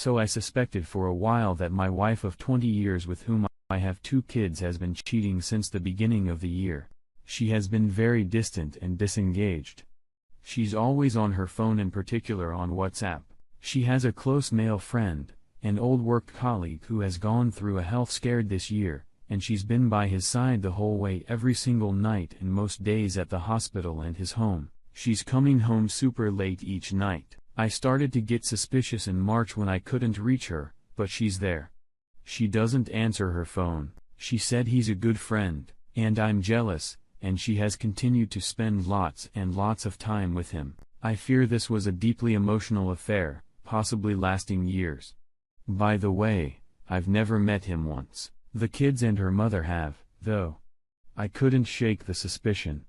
So I suspected for a while that my wife of 20 years with whom I have 2 kids has been cheating since the beginning of the year. She has been very distant and disengaged. She's always on her phone, in particular on WhatsApp. She has a close male friend, an old work colleague who has gone through a health scare this year, and she's been by his side the whole way every single night and most days at the hospital and his home. She's coming home super late each night. I started to get suspicious in March when I couldn't reach her, but she's there. She doesn't answer her phone. She said he's a good friend, and I'm jealous, and she has continued to spend lots and lots of time with him. I fear this was a deeply emotional affair, possibly lasting years. By the way, I've never met him once. The kids and her mother have, though. I couldn't shake the suspicion.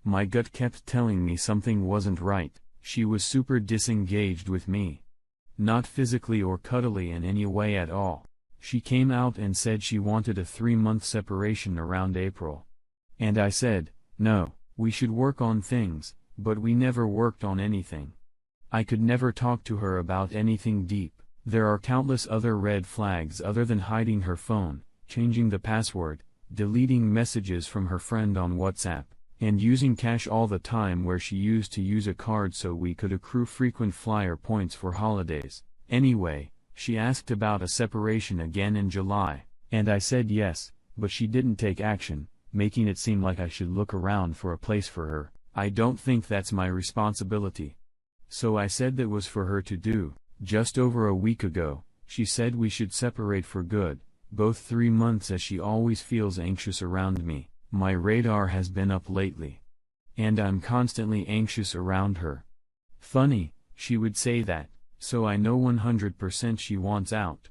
My gut kept telling me something wasn't right. She was super disengaged with me. Not physically or cuddly in any way at all. She came out and said she wanted a 3-month separation around April. And I said, no, we should work on things, but we never worked on anything. I could never talk to her about anything deep. There are countless other red flags other than hiding her phone, changing the password, deleting messages from her friend on WhatsApp, and using cash all the time where she used to use a card so we could accrue frequent flyer points for holidays. Anyway, she asked about a separation again in July, and I said yes, but she didn't take action, making it seem like I should look around for a place for her. I don't think that's my responsibility. So I said that was for her to do. Just over a week ago, she said we should separate for good, both 3 months, as she always feels anxious around me. My radar has been up lately. And I'm constantly anxious around her. Funny, she would say that, so I know 100% she wants out.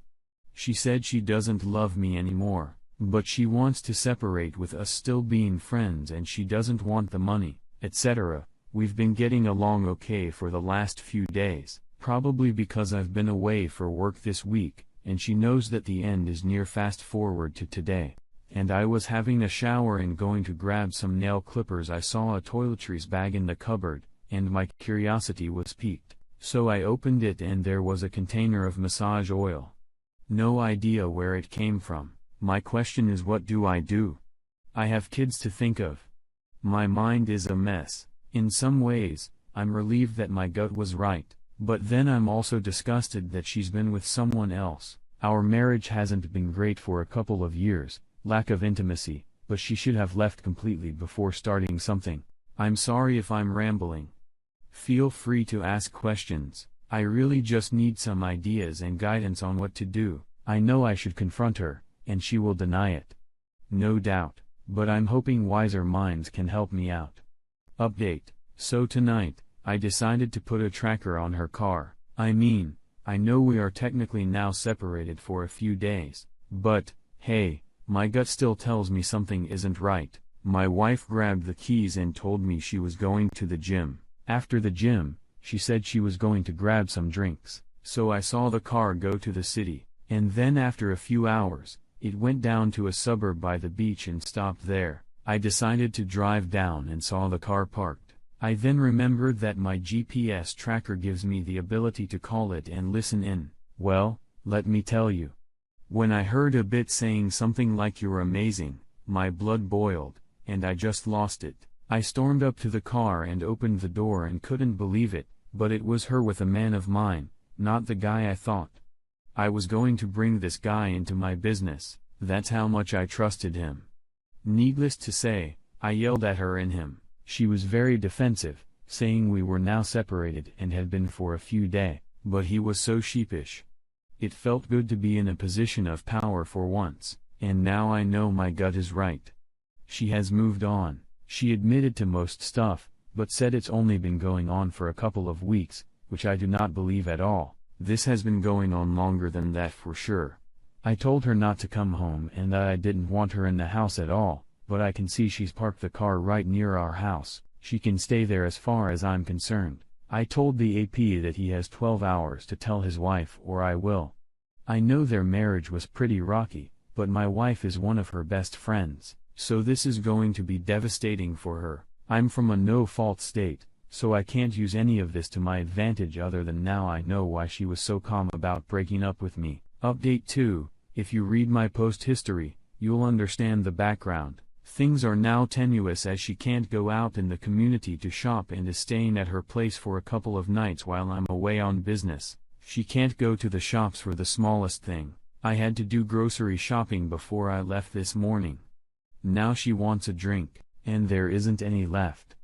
She said she doesn't love me anymore, but she wants to separate with us still being friends, and she doesn't want the money, etc. We've been getting along okay for the last few days, probably because I've been away for work this week, and she knows that the end is near. Fast forward to today. And I was having a shower and going to grab some nail clippers. I saw a toiletries bag in the cupboard, and my curiosity was piqued. So I opened it and there was a container of massage oil. No idea where it came from. My question is, what do I do? I have kids to think of. My mind is a mess. In some ways, I'm relieved that my gut was right, but then I'm also disgusted that she's been with someone else. Our marriage hasn't been great for a couple of years. Lack of intimacy, but she should have left completely before starting something. I'm sorry if I'm rambling. Feel free to ask questions. I really just need some ideas and guidance on what to do. I know I should confront her, and she will deny it. No doubt, but I'm hoping wiser minds can help me out. Update. So tonight, I decided to put a tracker on her car. I mean, I know we are technically now separated for a few days, but, hey, my gut still tells me something isn't right. My wife grabbed the keys and told me she was going to the gym. After the gym, she said she was going to grab some drinks. So I saw the car go to the city, and then after a few hours, it went down to a suburb by the beach and stopped there. I decided to drive down and saw the car parked. I then remembered that my GPS tracker gives me the ability to call it and listen in. Well, let me tell you. When I heard a bit saying something like "you're amazing," my blood boiled, and I just lost it. I stormed up to the car and opened the door and couldn't believe it, but it was her with a man of mine, not the guy I thought. I was going to bring this guy into my business. That's how much I trusted him. Needless to say, I yelled at her and him. She was very defensive, saying we were now separated and had been for a few days, but he was so sheepish. It felt good to be in a position of power for once, and now I know my gut is right. She has moved on. She admitted to most stuff, but said it's only been going on for a couple of weeks, which I do not believe at all. This has been going on longer than that for sure. I told her not to come home and that I didn't want her in the house at all, but I can see she's parked the car right near our house. She can stay there as far as I'm concerned. I told the AP that he has 12 hours to tell his wife or I will. I know their marriage was pretty rocky, but my wife is one of her best friends, so this is going to be devastating for her. I'm from a no-fault state, so I can't use any of this to my advantage other than now I know why she was so calm about breaking up with me. Update 2, if you read my post history, you'll understand the background. Things are now tenuous as she can't go out in the community to shop and is staying at her place for a couple of nights while I'm away on business. She can't go to the shops for the smallest thing. I had to do grocery shopping before I left this morning. Now she wants a drink, and there isn't any left.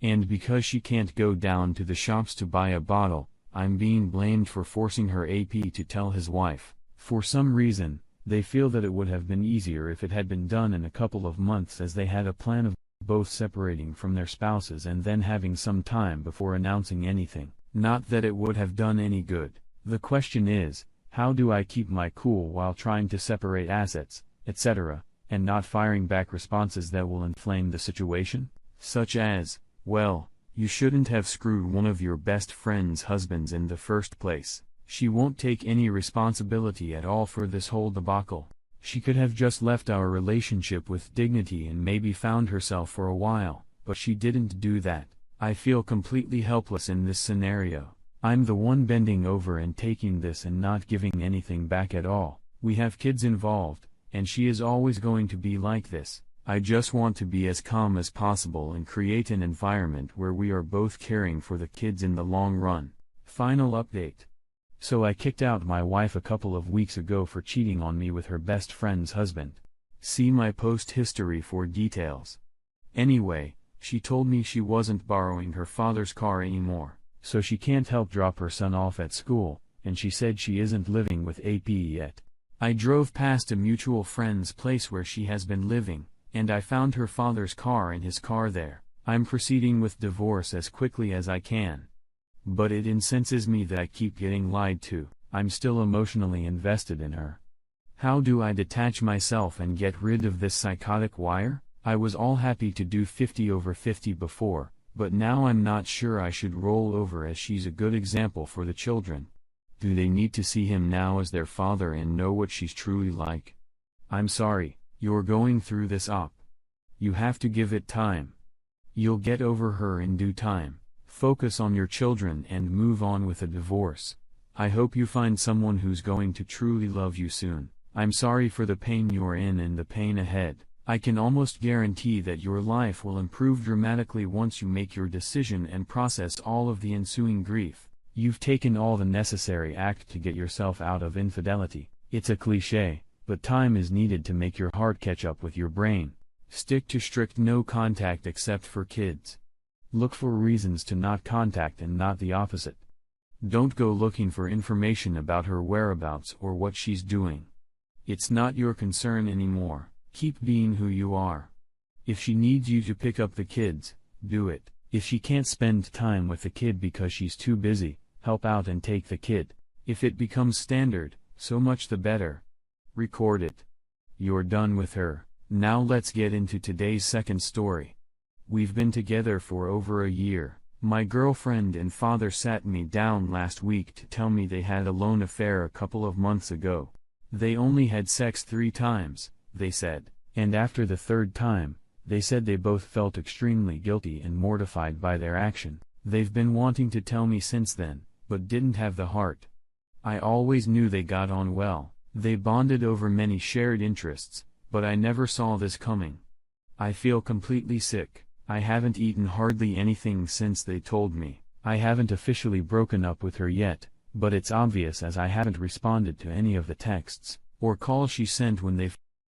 And because she can't go down to the shops to buy a bottle, I'm being blamed for forcing her AP to tell his wife. For some reason, they feel that it would have been easier if it had been done in a couple of months, as they had a plan of both separating from their spouses and then having some time before announcing anything. Not that it would have done any good. The question is, how do I keep my cool while trying to separate assets, etc., and not firing back responses that will inflame the situation? Such as, well, you shouldn't have screwed one of your best friend's husbands in the first place. She won't take any responsibility at all for this whole debacle. She could have just left our relationship with dignity and maybe found herself for a while, but she didn't do that. I feel completely helpless in this scenario. I'm the one bending over and taking this and not giving anything back at all. We have kids involved, and she is always going to be like this. I just want to be as calm as possible and create an environment where we are both caring for the kids in the long run. Final update. So I kicked out my wife a couple of weeks ago for cheating on me with her best friend's husband. See my post history for details. Anyway, she told me she wasn't borrowing her father's car anymore, so she can't help drop her son off at school, and she said she isn't living with AP yet. I drove past a mutual friend's place where she has been living, and I found her father's car and his car there. I'm proceeding with divorce as quickly as I can. But it incenses me that I keep getting lied to. I'm still emotionally invested in her. How do I detach myself and get rid of this psychotic wire? I was all happy to do 50/50 before, but now I'm not sure I should roll over, as she's a good example for the children. Do they need to see him now as their father and know what she's truly like? I'm sorry, you're going through this op. You have to give it time. You'll get over her in due time. Focus on your children and move on with a divorce. I hope you find someone who's going to truly love you soon. I'm sorry for the pain you're in and the pain ahead. I can almost guarantee that your life will improve dramatically once you make your decision and process all of the ensuing grief. You've taken all the necessary act to get yourself out of infidelity. It's a cliché, but time is needed to make your heart catch up with your brain. Stick to strict no contact except for kids. Look for reasons to not contact and not the opposite. Don't go looking for information about her whereabouts or what she's doing. It's not your concern anymore. Keep being who you are. If she needs you to pick up the kids, do it. If she can't spend time with the kid because she's too busy, help out and take the kid. If it becomes standard, so much the better. Record it. You're done with her. Now let's get into today's second story. We've been together for over a year. My girlfriend and father sat me down last week to tell me they had a lone affair a couple of months ago. They only had sex 3 times, they said, and after the 3rd time, they said they both felt extremely guilty and mortified by their action. They've been wanting to tell me since then, but didn't have the heart. I always knew they got on well. They bonded over many shared interests, but I never saw this coming. I feel completely sick. I haven't eaten hardly anything since they told me. I haven't officially broken up with her yet, but it's obvious as I haven't responded to any of the texts or calls she sent when they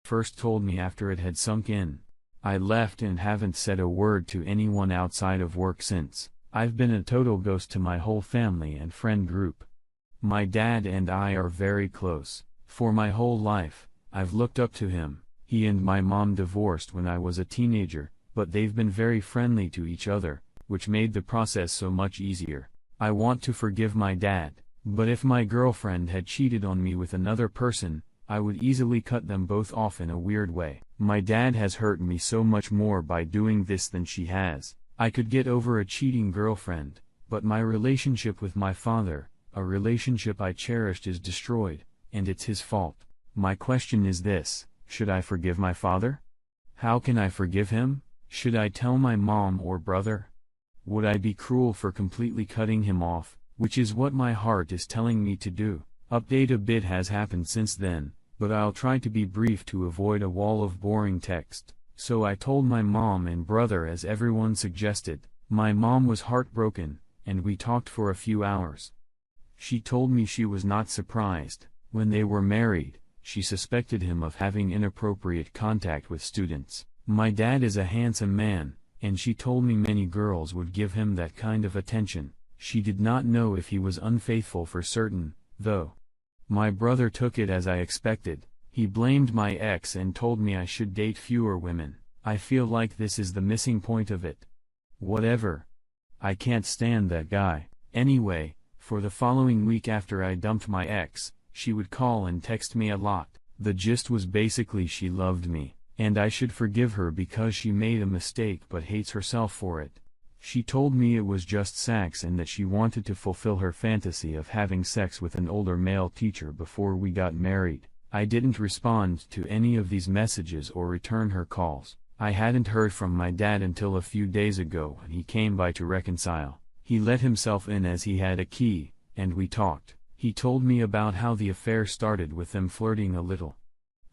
first told me after it had sunk in. I left and haven't said a word to anyone outside of work since. I've been a total ghost to my whole family and friend group. My dad and I are very close. For my whole life, I've looked up to him. He and my mom divorced when I was a teenager, but they've been very friendly to each other, which made the process so much easier. I want to forgive my dad, but if my girlfriend had cheated on me with another person, I would easily cut them both off in a weird way. My dad has hurt me so much more by doing this than she has. I could get over a cheating girlfriend, but my relationship with my father, a relationship I cherished, is destroyed, and it's his fault. My question is this: should I forgive my father? How can I forgive him? Should I tell my mom or brother? Would I be cruel for completely cutting him off, which is what my heart is telling me to do? Update: a bit has happened since then, but I'll try to be brief to avoid a wall of boring text. So I told my mom and brother as everyone suggested. My mom was heartbroken, and we talked for a few hours. She told me she was not surprised. When they were married, she suspected him of having inappropriate contact with students. My dad is a handsome man, and she told me many girls would give him that kind of attention. She did not know if he was unfaithful for certain, though. My brother took it as I expected. He blamed my ex and told me I should date fewer women. I feel like this is the missing point of it. Whatever. I can't stand that guy. Anyway, for the following week after I dumped my ex, she would call and text me a lot. The gist was basically she loved me, and I should forgive her because she made a mistake but hates herself for it. She told me it was just sex and that she wanted to fulfill her fantasy of having sex with an older male teacher before we got married. I didn't respond to any of these messages or return her calls. I hadn't heard from my dad until a few days ago when he came by to reconcile. He let himself in as he had a key, and we talked. He told me about how the affair started with them flirting a little.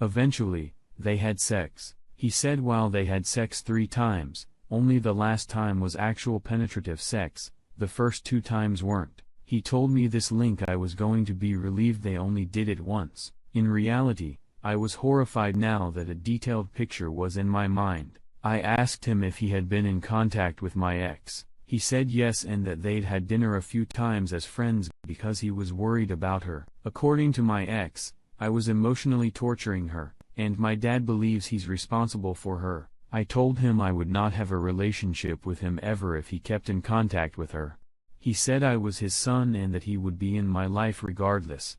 Eventually, they had sex. He said while they had sex 3 times, only the last time was actual penetrative sex, the first 2 times weren't. He told me this link I was going to be relieved they only did it once. In reality, I was horrified now that a detailed picture was in my mind. I asked him if he had been in contact with my ex. He said yes and that they'd had dinner a few times as friends because he was worried about her. According to my ex, I was emotionally torturing her, and my dad believes he's responsible for her. I told him I would not have a relationship with him ever if he kept in contact with her. He said I was his son and that he would be in my life regardless.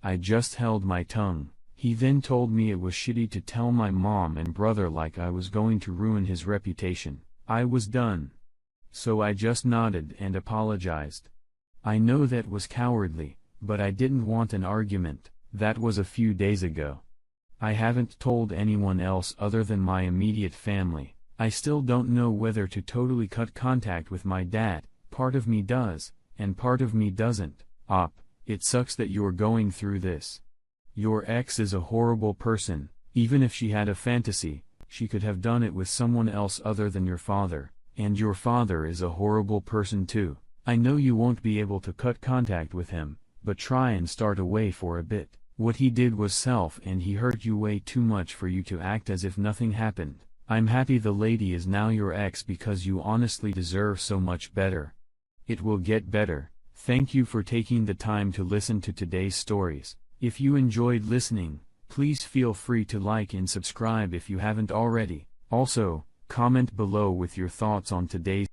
I just held my tongue. He then told me it was shitty to tell my mom and brother like I was going to ruin his reputation. I was done. So I just nodded and apologized. I know that was cowardly, but I didn't want an argument. That was a few days ago. I haven't told anyone else other than my immediate family. I still don't know whether to totally cut contact with my dad. Part of me does, and part of me doesn't. It sucks that you're going through this. Your ex is a horrible person. Even if she had a fantasy, she could have done it with someone else other than your father, and your father is a horrible person too. I know you won't be able to cut contact with him, but try and start away for a bit. What he did was self and he hurt you way too much for you to act as if nothing happened. I'm happy the lady is now your ex because you honestly deserve so much better. It will get better. Thank you for taking the time to listen to today's stories. If you enjoyed listening, please feel free to like and subscribe if you haven't already. Also, comment below with your thoughts on today's